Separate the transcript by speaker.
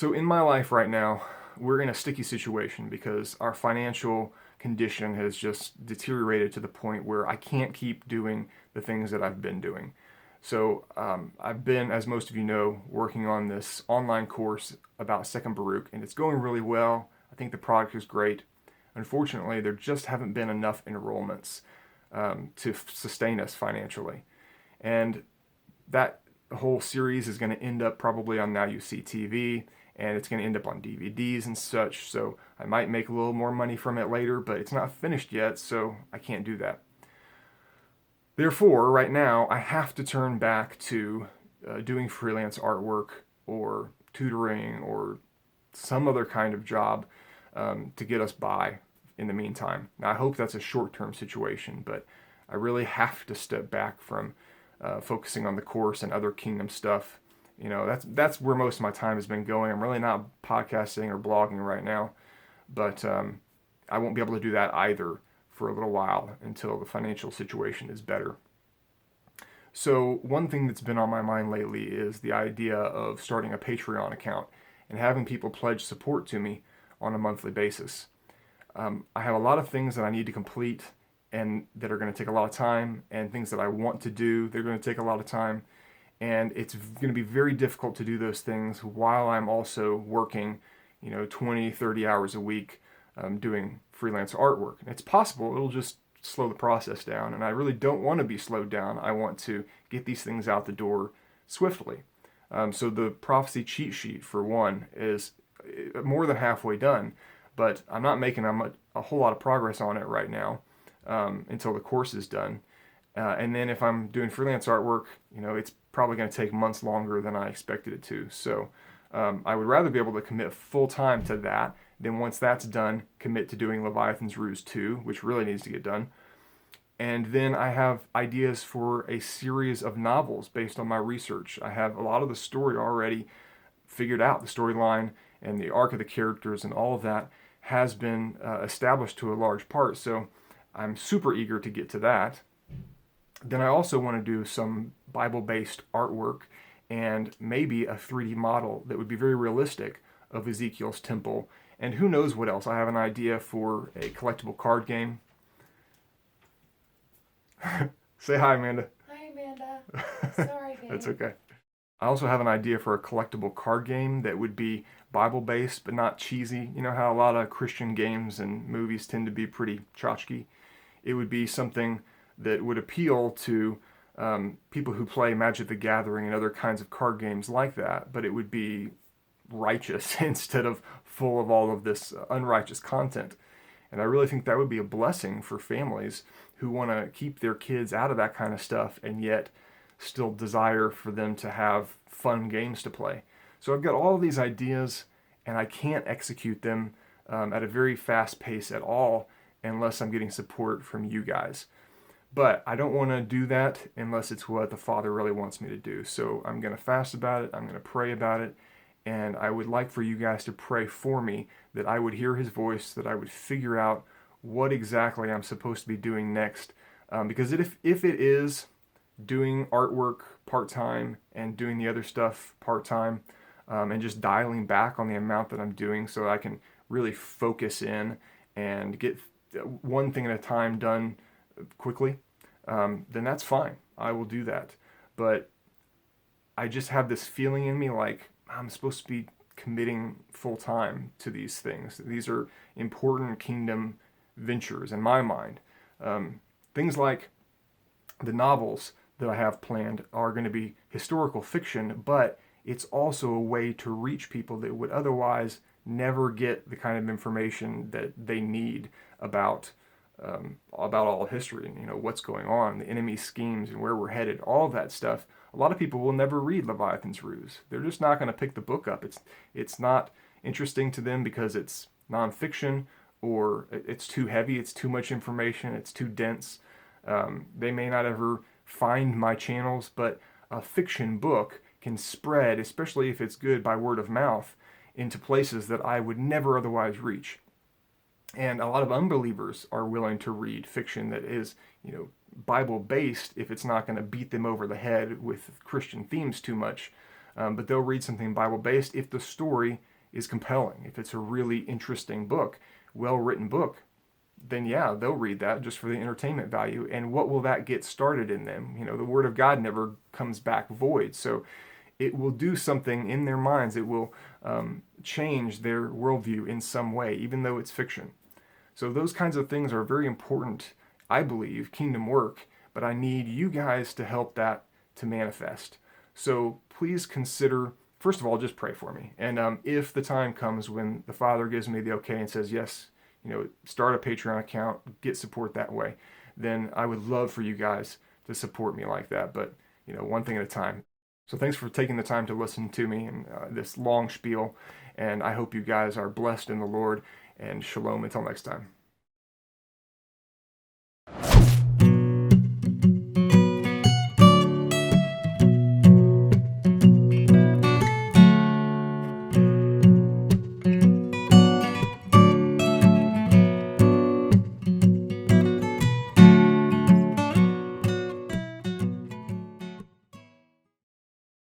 Speaker 1: So in my life right now, we're in a sticky situation because our financial condition has just deteriorated to the point where I can't keep doing the things that I've been doing. So I've been, as most of you know, working on this online course about Second Baruch, and it's going really well. I think the product is great. Unfortunately, there just haven't been enough enrollments to sustain us financially. And that whole series is going to end up probably on Now You See TV, and it's going to end up on DVDs and such. So I might make a little more money from it later, but it's not finished yet, so I can't do that. Therefore, right now, I have to turn back to doing freelance artwork or tutoring or some other kind of job to get us by in the meantime. Now, I hope that's a short-term situation, but I really have to step back from focusing on the course and other kingdom stuff. You know, that's where most of my time has been going. I'm really not podcasting or blogging right now, but I won't be able to do that either for a little while until the financial situation is better. So one thing that's been on my mind lately is the idea of starting a Patreon account and having people pledge support to me on a monthly basis. I have a lot of things that I need to complete and that are going to take a lot of time, and things that I want to do, they're going to take a lot of time. And it's going to be very difficult to do those things while I'm also working, 20, 30 hours a week doing freelance artwork. And it's possible it'll just slow the process down, and I really don't want to be slowed down. I want to get these things out the door swiftly. So the prophecy cheat sheet, for one, is more than halfway done, but I'm not making a whole lot of progress on it right now until the course is done. And then if I'm doing freelance artwork, it's probably going to take months longer than I expected it to. So I would rather be able to commit full time to that. Then once that's done, commit to doing Leviathan's Ruse 2, which really needs to get done. And then I have ideas for a series of novels based on my research. I have a lot of the story already figured out, the storyline and the arc of the characters and all of that has been established to a large part. So I'm super eager to get to that. Then I also want to do some Bible-based artwork and maybe a 3D model that would be very realistic of Ezekiel's temple. And who knows what else. I have an idea for a collectible card game. Say hi, Amanda.
Speaker 2: Hi, Amanda. Sorry, babe.
Speaker 1: That's okay. I also have an idea for a collectible card game that would be Bible-based but not cheesy. You know how a lot of Christian games and movies tend to be pretty tchotchke? It would be something that would appeal to people who play Magic the Gathering and other kinds of card games like that, but it would be righteous instead of full of all of this unrighteous content. And I really think that would be a blessing for families who want to keep their kids out of that kind of stuff and yet still desire for them to have fun games to play. So I've got all of these ideas, and I can't execute them at a very fast pace at all unless I'm getting support from you guys. But I don't want to do that unless it's what the Father really wants me to do. So I'm going to fast about it. I'm going to pray about it. And I would like for you guys to pray for me that I would hear his voice, that I would figure out what exactly I'm supposed to be doing next. Because if it is doing artwork part-time and doing the other stuff part-time and just dialing back on the amount that I'm doing so I can really focus in and get one thing at a time done quickly, then that's fine. I will do that. But I just have this feeling in me like I'm supposed to be committing full time to these things. These are important kingdom ventures in my mind. Things like the novels that I have planned are going to be historical fiction, but it's also a way to reach people that would otherwise never get the kind of information that they need about all history and what's going on, the enemy schemes and where we're headed, all of that stuff. A lot of people will never read Leviathan's Ruse. They're just not going to pick the book up. It's not interesting to them because it's nonfiction or it's too heavy, it's too much information, it's too dense. They may not ever find my channels, but a fiction book can spread, especially if it's good by word of mouth, into places that I would never otherwise reach. And a lot of unbelievers are willing to read fiction that is, Bible-based if it's not going to beat them over the head with Christian themes too much. But they'll read something Bible-based if the story is compelling, if it's a really interesting book, well-written book, then yeah, they'll read that just for the entertainment value. And what will that get started in them? The Word of God never comes back void. So it will do something in their minds. It will change their worldview in some way, even though it's fiction. So those kinds of things are very important, I believe, kingdom work, but I need you guys to help that to manifest. So please consider, first of all, just pray for me. And if the time comes when the Father gives me the okay and says, yes, start a Patreon account, get support that way, then I would love for you guys to support me like that. But, one thing at a time. So thanks for taking the time to listen to me and this long spiel. And I hope you guys are blessed in the Lord. And shalom until next time.